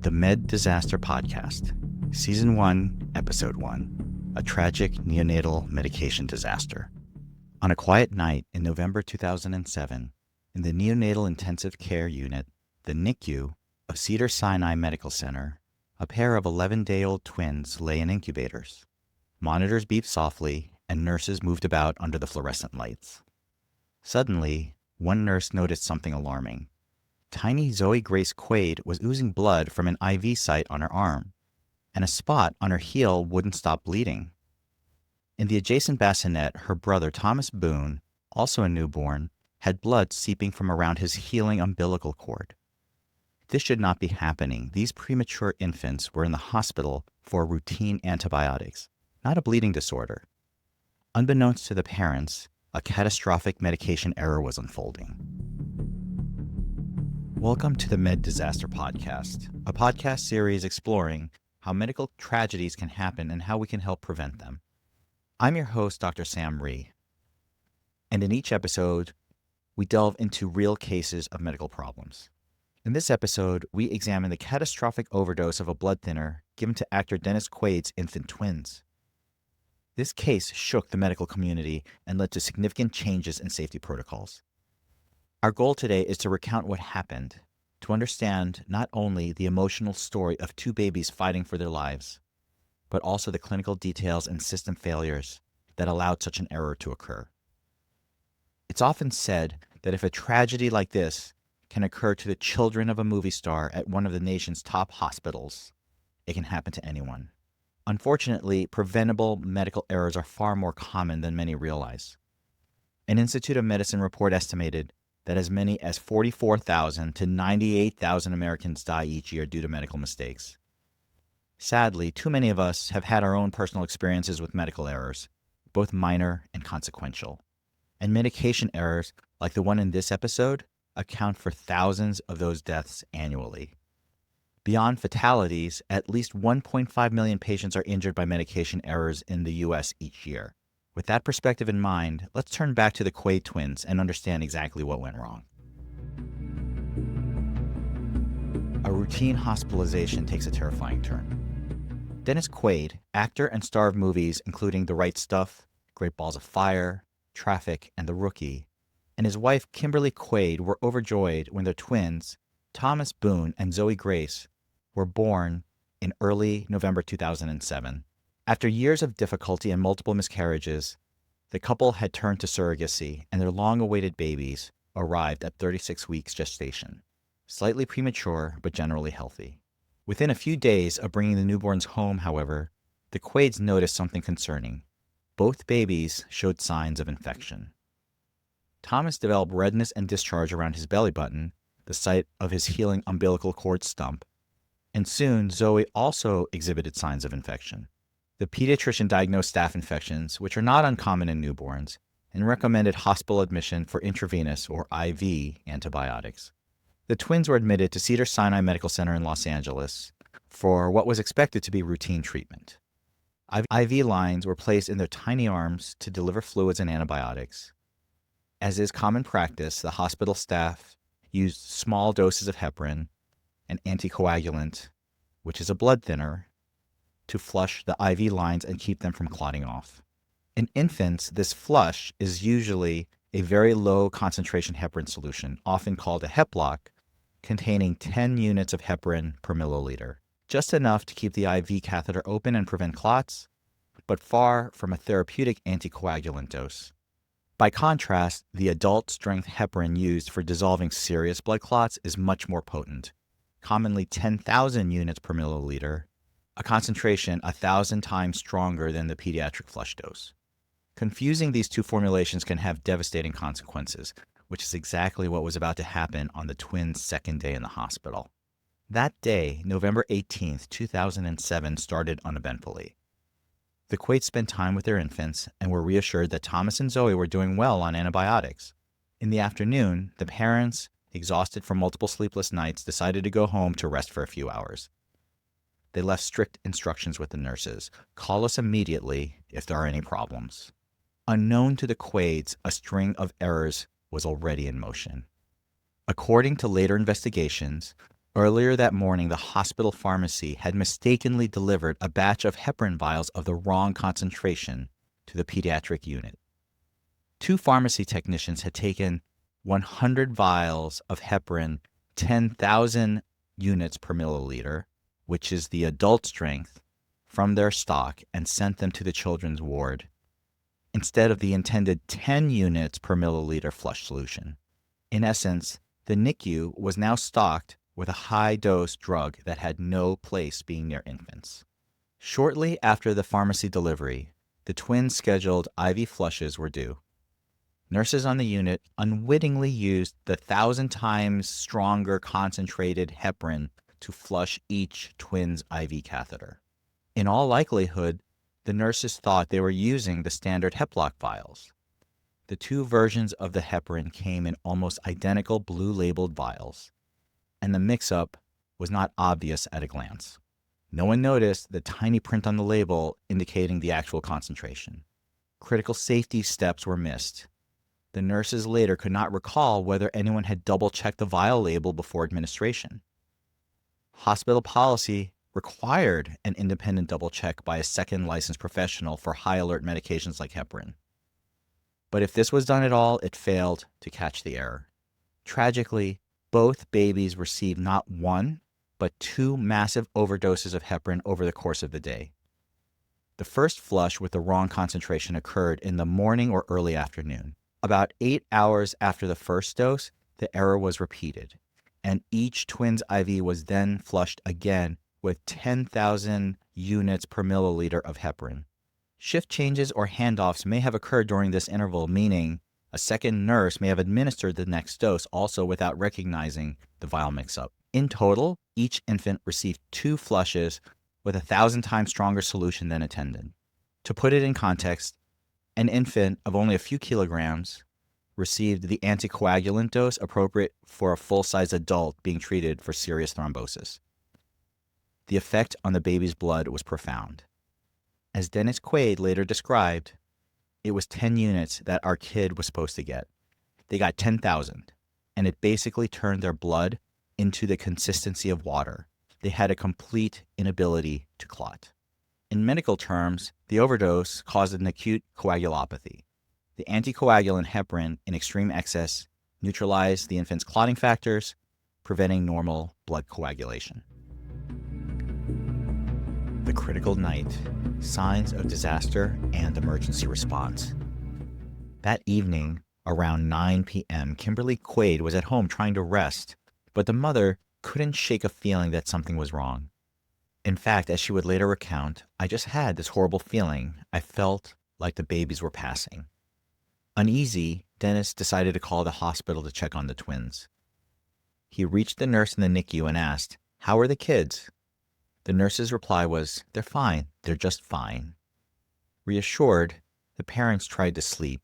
The Med Disaster Podcast, Season 1, Episode 1, A Tragic Neonatal Medication Disaster. On a quiet night in November 2007, in the Neonatal Intensive Care Unit, the NICU of Cedars-Sinai Medical Center, a pair of 11-day-old twins lay in incubators. Monitors beeped softly, and nurses moved about under the fluorescent lights. Suddenly, one nurse noticed something alarming. Tiny Zoe Grace Quaid was oozing blood from an IV site on her arm, and a spot on her heel wouldn't stop bleeding. In the adjacent bassinet, her brother Thomas Boone, also a newborn, had blood seeping from around his healing umbilical cord. This should not be happening. These premature infants were in the hospital for routine antibiotics, not a bleeding disorder. Unbeknownst to the parents, a catastrophic medication error was unfolding. Welcome to the Med Disaster Podcast, a podcast series exploring how medical tragedies can happen and how we can help prevent them. I'm your host, Dr. Sam Rhee, and in each episode, we delve into real cases of medical problems. In this episode, we examine the catastrophic overdose of a blood thinner given to actor Dennis Quaid's infant twins. This case shook the medical community and led to significant changes in safety protocols. Our goal today is to recount what happened, to understand not only the emotional story of two babies fighting for their lives, but also the clinical details and system failures that allowed such an error to occur. It's often said that if a tragedy like this can occur to the children of a movie star at one of the nation's top hospitals, it can happen to anyone. Unfortunately, preventable medical errors are far more common than many realize. An Institute of Medicine report estimated that as many as 44,000 to 98,000 Americans die each year due to medical mistakes. Sadly, too many of us have had our own personal experiences with medical errors, both minor and consequential. And medication errors, like the one in this episode, account for thousands of those deaths annually. Beyond fatalities, at least 1.5 million patients are injured by medication errors in the U.S. each year. With that perspective in mind, let's turn back to the Quaid twins and understand exactly what went wrong. A routine hospitalization takes a terrifying turn. Dennis Quaid, actor and star of movies including The Right Stuff, Great Balls of Fire, Traffic, and The Rookie, and his wife Kimberly Quaid were overjoyed when their twins, Thomas Boone and Zoe Grace, were born in early November 2007. After years of difficulty and multiple miscarriages, the couple had turned to surrogacy, and their long-awaited babies arrived at 36 weeks gestation. Slightly premature, but generally healthy. Within a few days of bringing the newborns home, however, the Quaids noticed something concerning. Both babies showed signs of infection. Thomas developed redness and discharge around his belly button, the site of his healing umbilical cord stump, and soon Zoe also exhibited signs of infection. The pediatrician diagnosed staph infections, which are not uncommon in newborns, and recommended hospital admission for intravenous or IV antibiotics. The twins were admitted to Cedars-Sinai Medical Center in Los Angeles for what was expected to be routine treatment. IV lines were placed in their tiny arms to deliver fluids and antibiotics. As is common practice, the hospital staff used small doses of heparin, an anticoagulant, which is a blood thinner, to flush the IV lines and keep them from clotting off. In infants, this flush is usually a very low concentration heparin solution, often called a HepLock, containing 10 units of heparin per milliliter, just enough to keep the IV catheter open and prevent clots, but far from a therapeutic anticoagulant dose. By contrast, the adult-strength heparin used for dissolving serious blood clots is much more potent, commonly 10,000 units per milliliter, a concentration 1,000 times stronger than the pediatric flush dose. Confusing these two formulations can have devastating consequences, which is exactly what was about to happen on the twins' second day in the hospital. That day, November 18, 2007, started uneventfully. The Quaids spent time with their infants and were reassured that Thomas and Zoe were doing well on antibiotics. In the afternoon, the parents, exhausted from multiple sleepless nights, decided to go home to rest for a few hours. They left strict instructions with the nurses. Call us immediately if there are any problems. Unknown to the Quaids, a string of errors was already in motion. According to later investigations, Earlier that morning, the hospital pharmacy had mistakenly delivered a batch of heparin vials of the wrong concentration to the pediatric unit. 2 pharmacy technicians had taken 100 vials of heparin, 10,000 units per milliliter, which is the adult strength, from their stock and sent them to the children's ward, instead of the intended 10 units per milliliter flush solution. In essence, the NICU was now stocked with a high-dose drug that had no place being near infants. Shortly after the pharmacy delivery, the twins' scheduled IV flushes were due. Nurses on the unit unwittingly used the 1,000 times stronger concentrated heparin to flush each twin's IV catheter. In all likelihood, the nurses thought they were using the standard Heplock vials. The 2 versions of the heparin came in almost identical blue-labeled vials, and the mix-up was not obvious at a glance. No one noticed the tiny print on the label indicating the actual concentration. Critical safety steps were missed. The nurses later could not recall whether anyone had double-checked the vial label before administration. Hospital policy required an independent double-check by a second licensed professional for high-alert medications like heparin. But if this was done at all, it failed to catch the error. Tragically, both babies received not 1, but 2 massive overdoses of heparin over the course of the day. The first flush with the wrong concentration occurred in the morning or early afternoon. About 8 hours after the first dose, the error was repeated, and each twin's IV was then flushed again with 10,000 units per milliliter of heparin. Shift changes or handoffs may have occurred during this interval, meaning a second nurse may have administered the next dose also without recognizing the vial mix-up. In total, each infant received 2 flushes with 1,000 times stronger solution than intended. To put it in context, an infant of only a few kilograms received the anticoagulant dose appropriate for a full-size adult being treated for serious thrombosis. The effect on the baby's blood was profound. As Dennis Quaid later described, it was 10 units that our kid was supposed to get. They got 10,000, and it basically turned their blood into the consistency of water. They had a complete inability to clot. In medical terms, the overdose caused an acute coagulopathy. The anticoagulant heparin in extreme excess neutralized the infant's clotting factors, preventing normal blood coagulation. The critical night, signs of disaster and emergency response. That evening, around 9 p.m., Kimberly Quaid was at home trying to rest, but the mother couldn't shake a feeling that something was wrong. In fact, as she would later recount, I just had this horrible feeling. I felt like the babies were passing. Uneasy, Dennis decided to call the hospital to check on the twins. He reached the nurse in the NICU and asked, "How are the kids?" The nurse's reply was, "They're fine. They're just fine." Reassured, the parents tried to sleep,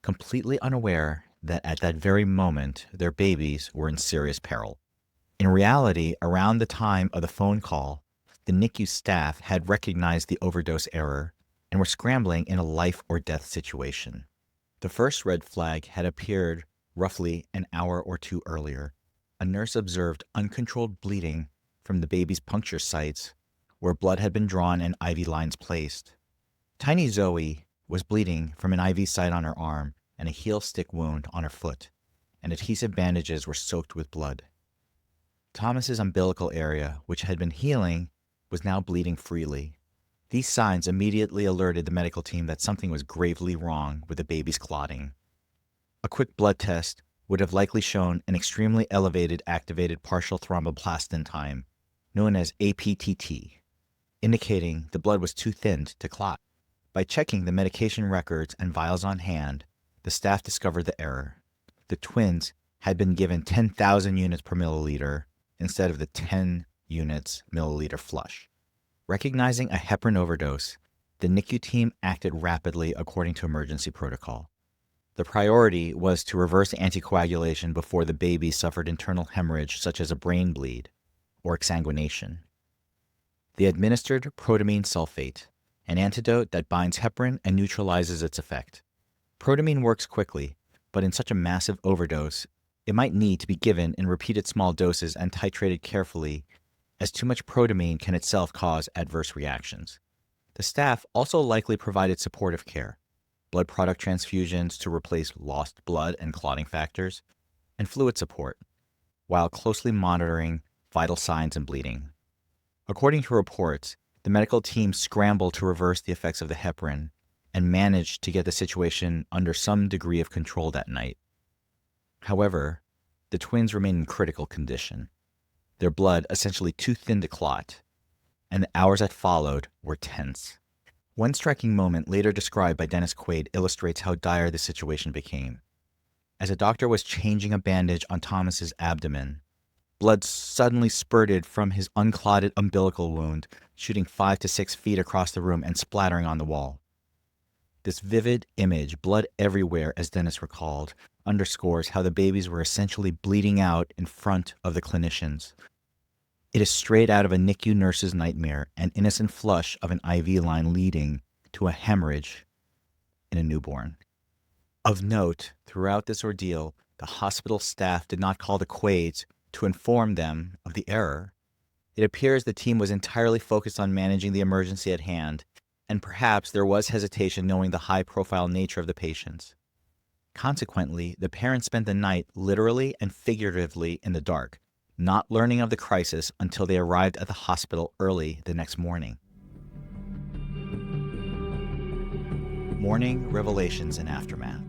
completely unaware that at that very moment their babies were in serious peril. In reality, around the time of the phone call, the NICU staff had recognized the overdose error and were scrambling in a life or death situation. The first red flag had appeared roughly an hour or 2 earlier. A nurse observed uncontrolled bleeding from the baby's puncture sites where blood had been drawn and IV lines placed. Tiny Zoe was bleeding from an IV site on her arm and a heel stick wound on her foot, and adhesive bandages were soaked with blood. Thomas's umbilical area, which had been healing, was now bleeding freely. These signs immediately alerted the medical team that something was gravely wrong with the baby's clotting. A quick blood test would have likely shown an extremely elevated activated partial thromboplastin time, known as APTT, indicating the blood was too thinned to clot. By checking the medication records and vials on hand, the staff discovered the error. The twins had been given 10,000 units per milliliter instead of the 10 units milliliter flush. Recognizing a heparin overdose, the NICU team acted rapidly according to emergency protocol. The priority was to reverse anticoagulation before the baby suffered internal hemorrhage such as a brain bleed or exsanguination. They administered protamine sulfate, an antidote that binds heparin and neutralizes its effect. Protamine works quickly, but in such a massive overdose, It might need to be given in repeated small doses and titrated carefully, as too much protamine can itself cause adverse reactions. The staff also likely provided supportive care, blood product transfusions to replace lost blood and clotting factors, and fluid support, while closely monitoring vital signs and bleeding. According to reports, the medical team scrambled to reverse the effects of the heparin and managed to get the situation under some degree of control that night. However, the twins remained in critical condition, their blood essentially too thin to clot, and the hours that followed were tense. One striking moment later described by Dennis Quaid illustrates how dire the situation became. As a doctor was changing a bandage on Thomas's abdomen, blood suddenly spurted from his unclotted umbilical wound, shooting 5 to 6 feet across the room and splattering on the wall. This vivid image, blood everywhere, as Dennis recalled, underscores how the babies were essentially bleeding out in front of the clinicians. It is straight out of a NICU nurse's nightmare, an innocent flush of an IV line leading to a hemorrhage in a newborn. Of note, throughout this ordeal, the hospital staff did not call the Quaids to inform them of the error. It appears the team was entirely focused on managing the emergency at hand, and perhaps there was hesitation knowing the high-profile nature of the patients. Consequently, the parents spent the night literally and figuratively in the dark, not learning of the crisis until they arrived at the hospital early the next morning. Morning revelations and aftermath.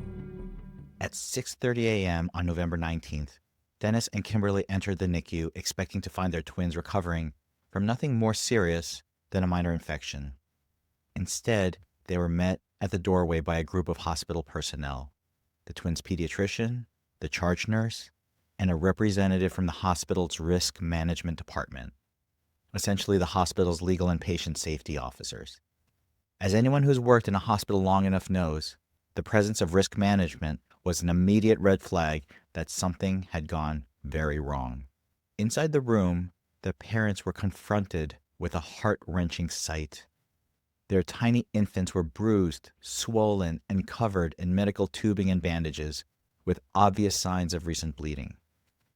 At 6:30 a.m. on November 19th, Dennis and Kimberly entered the NICU expecting to find their twins recovering from nothing more serious than a minor infection. Instead, they were met at the doorway by a group of hospital personnel, the twins' pediatrician, the charge nurse, and a representative from the hospital's risk management department, essentially the hospital's legal and patient safety officers. As anyone who's worked in a hospital long enough knows, the presence of risk management was an immediate red flag that something had gone very wrong. Inside the room, the parents were confronted with a heart-wrenching sight. Their tiny infants were bruised, swollen, and covered in medical tubing and bandages, with obvious signs of recent bleeding.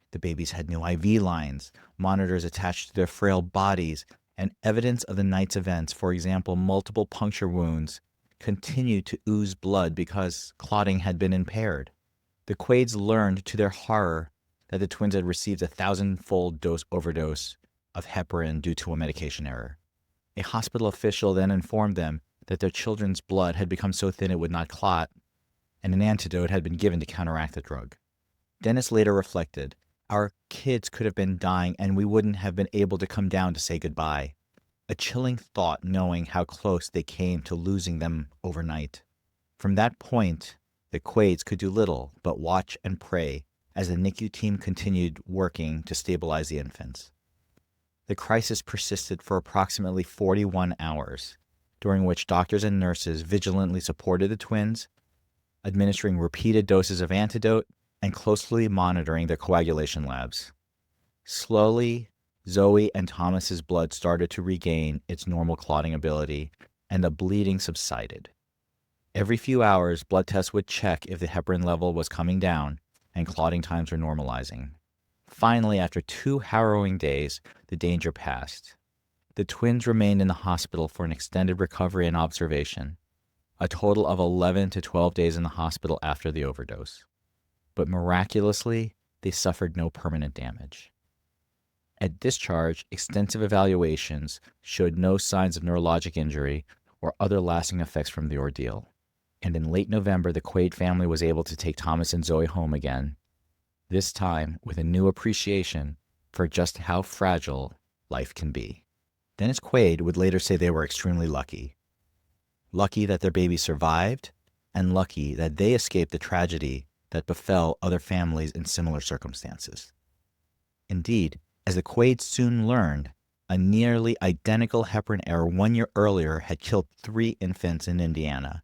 The babies had new IV lines, monitors attached to their frail bodies, and evidence of the night's events, for example, multiple puncture wounds, continued to ooze blood because clotting had been impaired. The Quaids learned to their horror that the twins had received a 1,000-fold dose overdose of heparin due to a medication error. A hospital official then informed them that their children's blood had become so thin it would not clot, and an antidote had been given to counteract the drug. Dennis later reflected, "Our kids could have been dying and we wouldn't have been able to come down to say goodbye." A chilling thought knowing how close they came to losing them overnight. From that point, the Quaids could do little but watch and pray as the NICU team continued working to stabilize the infants. The crisis persisted for approximately 41 hours, during which doctors and nurses vigilantly supported the twins, administering repeated doses of antidote and closely monitoring their coagulation labs. Slowly, Zoe and Thomas's blood started to regain its normal clotting ability, and the bleeding subsided. Every few hours, blood tests would check if the heparin level was coming down and clotting times were normalizing. Finally, after 2 harrowing days, the danger passed. The twins remained in the hospital for an extended recovery and observation, a total of 11 to 12 days in the hospital after the overdose. But miraculously, they suffered no permanent damage. At discharge, extensive evaluations showed no signs of neurologic injury or other lasting effects from the ordeal. And in late November, the Quaid family was able to take Thomas and Zoe home again, this time with a new appreciation for just how fragile life can be. Dennis Quaid would later say they were extremely lucky. Lucky that their baby survived, and lucky that they escaped the tragedy that befell other families in similar circumstances. Indeed, as the Quaids soon learned, a nearly identical heparin error 1 year earlier had killed 3 infants in Indiana.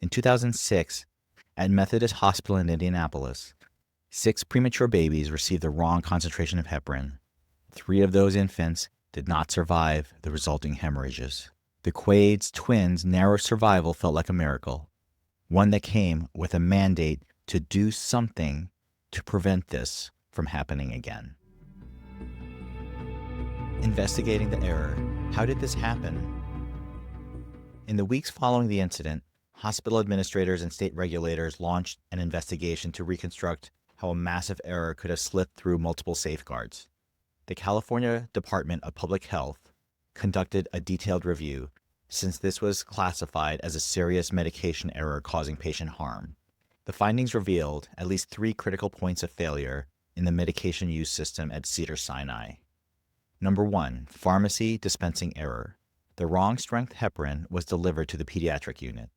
In 2006, at Methodist Hospital in Indianapolis, 6 premature babies received the wrong concentration of heparin. 3 of those infants did not survive the resulting hemorrhages. The Quaids twins' narrow survival felt like a miracle, one that came with a mandate to do something to prevent this from happening again. Investigating the error. How did this happen? In the weeks following the incident, hospital administrators and state regulators launched an investigation to reconstruct how a massive error could have slipped through multiple safeguards. The California Department of Public Health conducted a detailed review since this was classified as a serious medication error causing patient harm. The findings revealed at least 3 critical points of failure in the medication use system at Cedars-Sinai. Number 1, pharmacy dispensing error. The wrong strength heparin was delivered to the pediatric unit.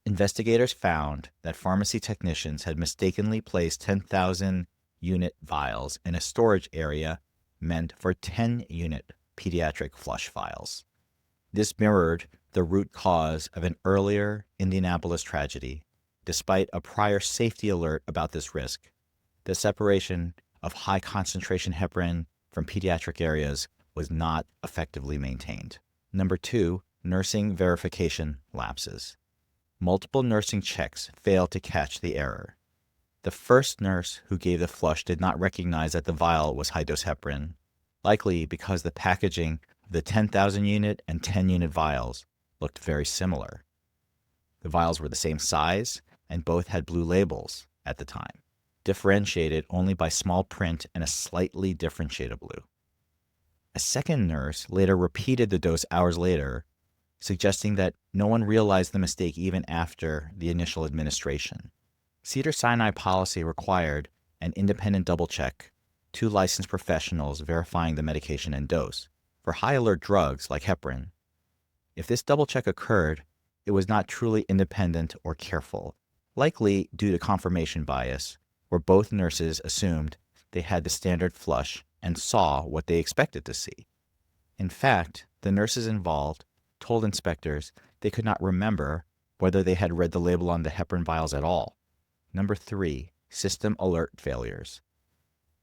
Investigators found that pharmacy technicians had mistakenly placed 10,000 unit vials in a storage area meant for 10-unit pediatric flush vials. This mirrored the root cause of an earlier Indianapolis tragedy. Despite a prior safety alert about this risk, the separation of high-concentration heparin from pediatric areas was not effectively maintained. Number 2, nursing verification lapses. Multiple nursing checks failed to catch the error. The first nurse who gave the flush did not recognize that the vial was high-dose heparin, likely because the packaging of the 10,000-unit and 10-unit vials looked very similar. The vials were the same size, and both had blue labels at the time, differentiated only by small print and a slightly different shade of blue. A second nurse later repeated the dose hours later, suggesting that no one realized the mistake even after the initial administration. Cedars-Sinai policy required an independent double check, 2 licensed professionals verifying the medication and dose. For high-alert drugs like heparin, if this double check occurred, it was not truly independent or careful, likely due to confirmation bias, where both nurses assumed they had the standard flush and saw what they expected to see. In fact, the nurses involved told inspectors they could not remember whether they had read the label on the heparin vials at all. Number 3, system alert failures.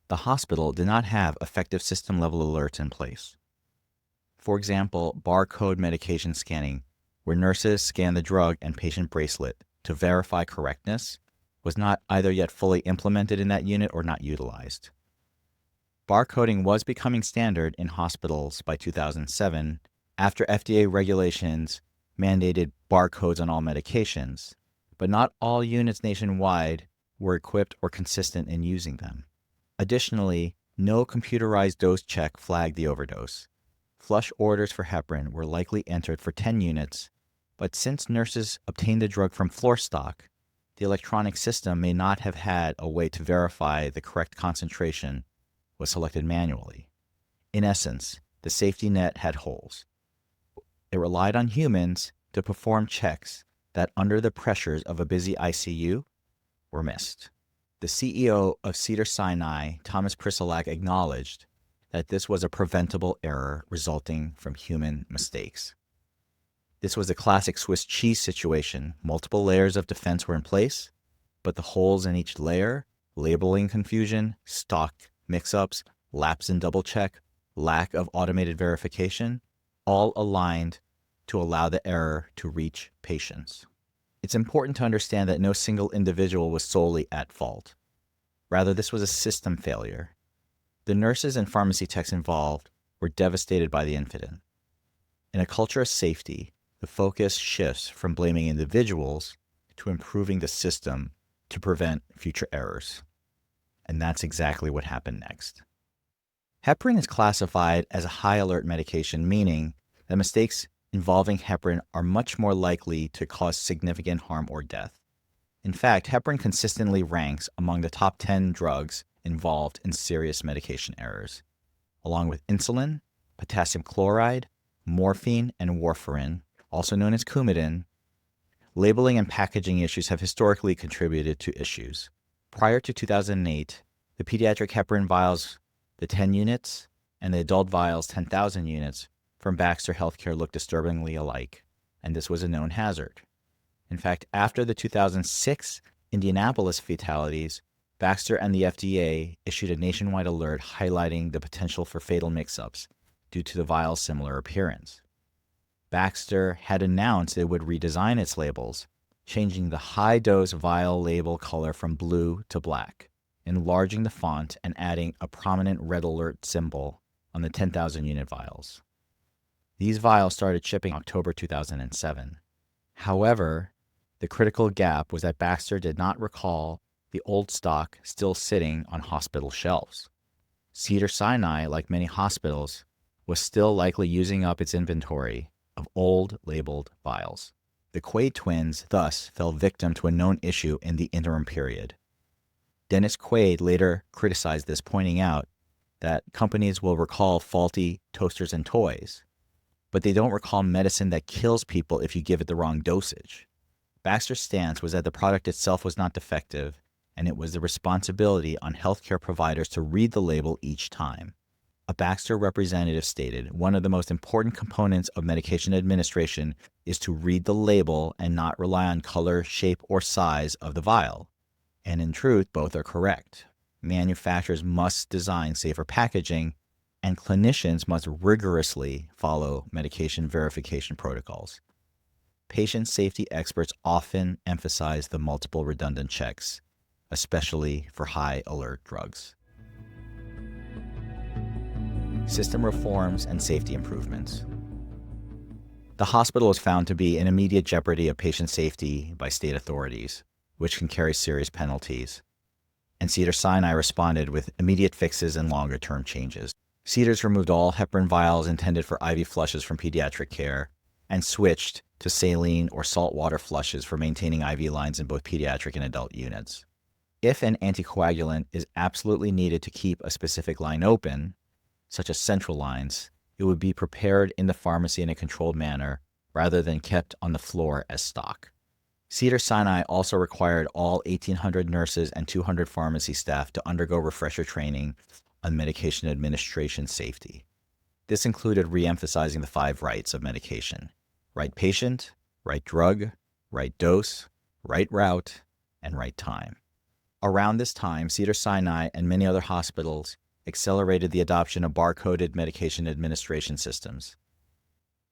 The hospital did not have effective system-level alerts in place. For example, barcode medication scanning, where nurses scan the drug and patient bracelet to verify correctness, was not either yet fully implemented in that unit or not utilized. Barcoding was becoming standard in hospitals by 2007 after FDA regulations mandated barcodes on all medications, but not all units nationwide were equipped or consistent in using them. Additionally, no computerized dose check flagged the overdose. Flush orders for heparin were likely entered for 10 units, but since nurses obtained the drug from floor stock, the electronic system may not have had a way to verify the correct concentration was selected manually. In essence, the safety net had holes. It relied on humans to perform checks that, under the pressures of a busy ICU, were missed. The CEO of Cedars-Sinai, Thomas Prisolak, acknowledged that this was a preventable error resulting from human mistakes. This was a classic Swiss cheese situation. Multiple layers of defense were in place, but the holes in each layer, labeling confusion, stock mix-ups, lapse in double check, lack of automated verification, all aligned to allow the error to reach patients. It's important to understand that no single individual was solely at fault. Rather, this was a system failure. The nurses and pharmacy techs involved were devastated by the incident. In a culture of safety, the focus shifts from blaming individuals to improving the system to prevent future errors. And that's exactly what happened next. Heparin is classified as a high-alert medication, meaning that mistakes involving heparin are much more likely to cause significant harm or death. In fact, heparin consistently ranks among the top 10 drugs involved in serious medication errors, along with insulin, potassium chloride, morphine, and warfarin, also known as Coumadin. Labeling and packaging issues have historically contributed to issues. Prior to 2008, the pediatric heparin vials, the 10 units, and the adult vials, 10,000 units, from Baxter Healthcare looked disturbingly alike, and this was a known hazard. In fact, after the 2006 Indianapolis fatalities, Baxter and the FDA issued a nationwide alert highlighting the potential for fatal mix-ups due to the vial's similar appearance. Baxter had announced it would redesign its labels, changing the high-dose vial label color from blue to black. enlarging the font and adding a prominent red alert symbol on the 10,000 unit vials. These vials started shipping October 2007. However, the critical gap was that Baxter did not recall the old stock still sitting on hospital shelves. Cedars-Sinai, like many hospitals, was still likely using up its inventory of old labeled vials. The Quaid twins thus fell victim to a known issue in the interim period. Dennis Quaid later criticized this, pointing out that companies will recall faulty toasters and toys, but they don't recall medicine that kills people if you give it the wrong dosage. Baxter's stance was that the product itself was not defective, and it was the responsibility on healthcare providers to read the label each time. A Baxter representative stated, "One of the most important components of medication administration is to read the label and not rely on color, shape, or size of the vial." And in truth, both are correct. Manufacturers must design safer packaging, and clinicians must rigorously follow medication verification protocols. Patient safety experts often emphasize the multiple redundant checks, especially for high alert drugs. System reforms and safety improvements. The hospital was found to be in immediate jeopardy of patient safety by state authorities, which can carry serious penalties. And Cedars-Sinai responded with immediate fixes and longer-term changes. Cedars removed all heparin vials intended for IV flushes from pediatric care and switched to saline or saltwater flushes for maintaining IV lines in both pediatric and adult units. If an anticoagulant is absolutely needed to keep a specific line open, such as central lines, it would be prepared in the pharmacy in a controlled manner rather than kept on the floor as stock. Cedars-Sinai also required all 1,800 nurses and 200 pharmacy staff to undergo refresher training on medication administration safety. This included re-emphasizing the 5 rights of medication: right patient, right drug, right dose, right route, and right time. Around this time, Cedars-Sinai and many other hospitals accelerated the adoption of barcoded medication administration systems.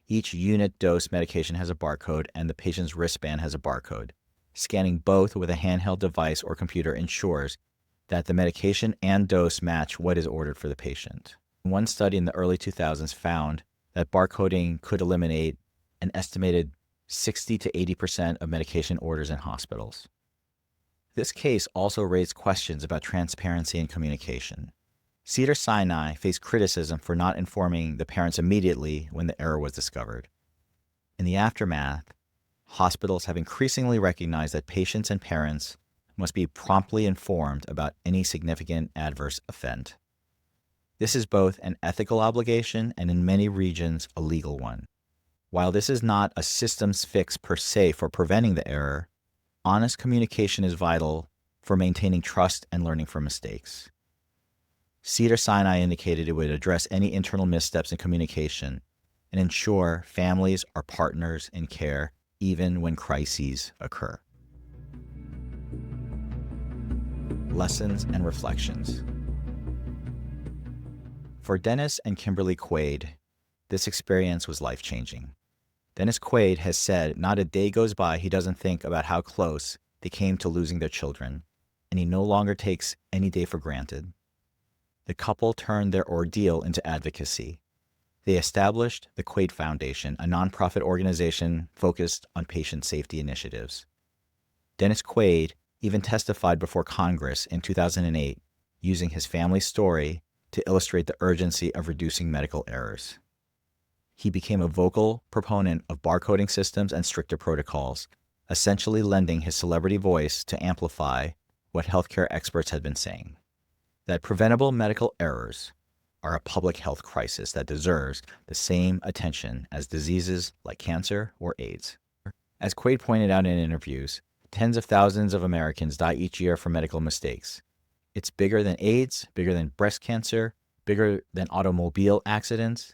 Each unit dose medication has a barcode, and the patient's wristband has a barcode. Scanning both with a handheld device or computer ensures that the medication and dose match what is ordered for the patient. One study in the early 2000s found that barcoding could eliminate an estimated 60 to 80% of medication orders in hospitals. This case also raised questions about transparency and communication. Cedars-Sinai faced criticism for not informing the parents immediately when the error was discovered. In the aftermath, hospitals have increasingly recognized that patients and parents must be promptly informed about any significant adverse event. This is both an ethical obligation and, in many regions, a legal one. While this is not a systems fix per se for preventing the error, honest communication is vital for maintaining trust and learning from mistakes. Cedars-Sinai indicated it would address any internal missteps in communication and ensure families are partners in care even when crises occur. Lessons and reflections. For Dennis and Kimberly Quaid, this experience was life-changing. Dennis Quaid has said not a day goes by he doesn't think about how close they came to losing their children, and he no longer takes any day for granted. The couple turned their ordeal into advocacy. They established the Quaid Foundation, a nonprofit organization focused on patient safety initiatives. Dennis Quaid even testified before Congress in 2008, using his family's story to illustrate the urgency of reducing medical errors. He became a vocal proponent of barcoding systems and stricter protocols, essentially lending his celebrity voice to amplify what healthcare experts had been saying: that preventable medical errors are a public health crisis that deserves the same attention as diseases like cancer or AIDS. As Quaid pointed out in interviews, tens of thousands of Americans die each year from medical mistakes. It's bigger than AIDS, bigger than breast cancer, bigger than automobile accidents,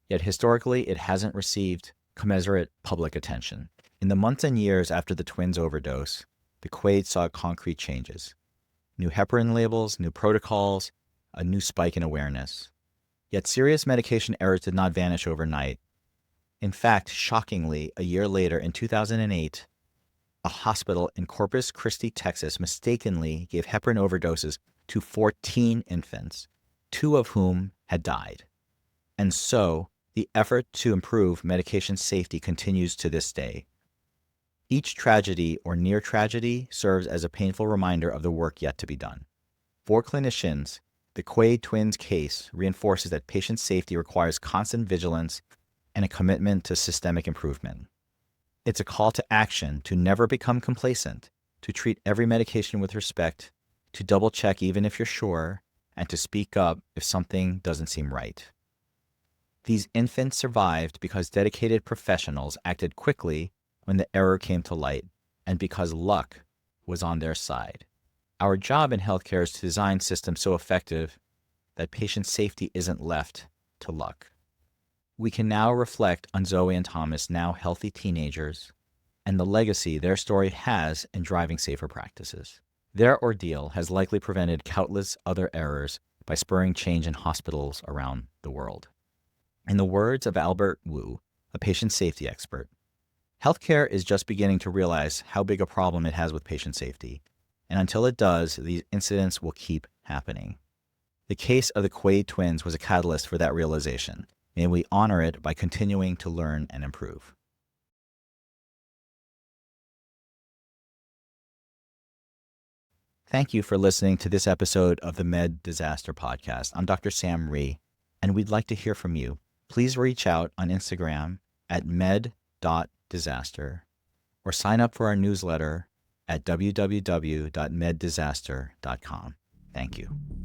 yet historically it hasn't received commensurate public attention. In the months and years after the twins' overdose, the Quaids saw concrete changes. New heparin labels, new protocols, a new spike in awareness. Yet serious medication errors did not vanish overnight. In fact, shockingly, a year later, in 2008, a hospital in Corpus Christi, Texas, mistakenly gave heparin overdoses to 14 infants, 2 of whom had died. And so, the effort to improve medication safety continues to this day. Each tragedy or near tragedy serves as a painful reminder of the work yet to be done. For clinicians, the Quaid twins case reinforces that patient safety requires constant vigilance and a commitment to systemic improvement. It's a call to action to never become complacent, to treat every medication with respect, to double-check even if you're sure, and to speak up if something doesn't seem right. These infants survived because dedicated professionals acted quickly when the error came to light, and because luck was on their side. Our job in healthcare is to design systems so effective that patient safety isn't left to luck. We can now reflect on Zoe and Thomas, now healthy teenagers, and the legacy their story has in driving safer practices. Their ordeal has likely prevented countless other errors by spurring change in hospitals around the world. In the words of Albert Wu, a patient safety expert, healthcare is just beginning to realize how big a problem it has with patient safety, and until it does, these incidents will keep happening. The case of the Quaid twins was a catalyst for that realization. May we honor it by continuing to learn and improve. Thank you for listening to this episode of the Med Disaster Podcast. I'm Dr. Sam Rhee, and we'd like to hear from you. Please reach out on Instagram at med.disaster or sign up for our newsletter at www.meddisaster.com. Thank you.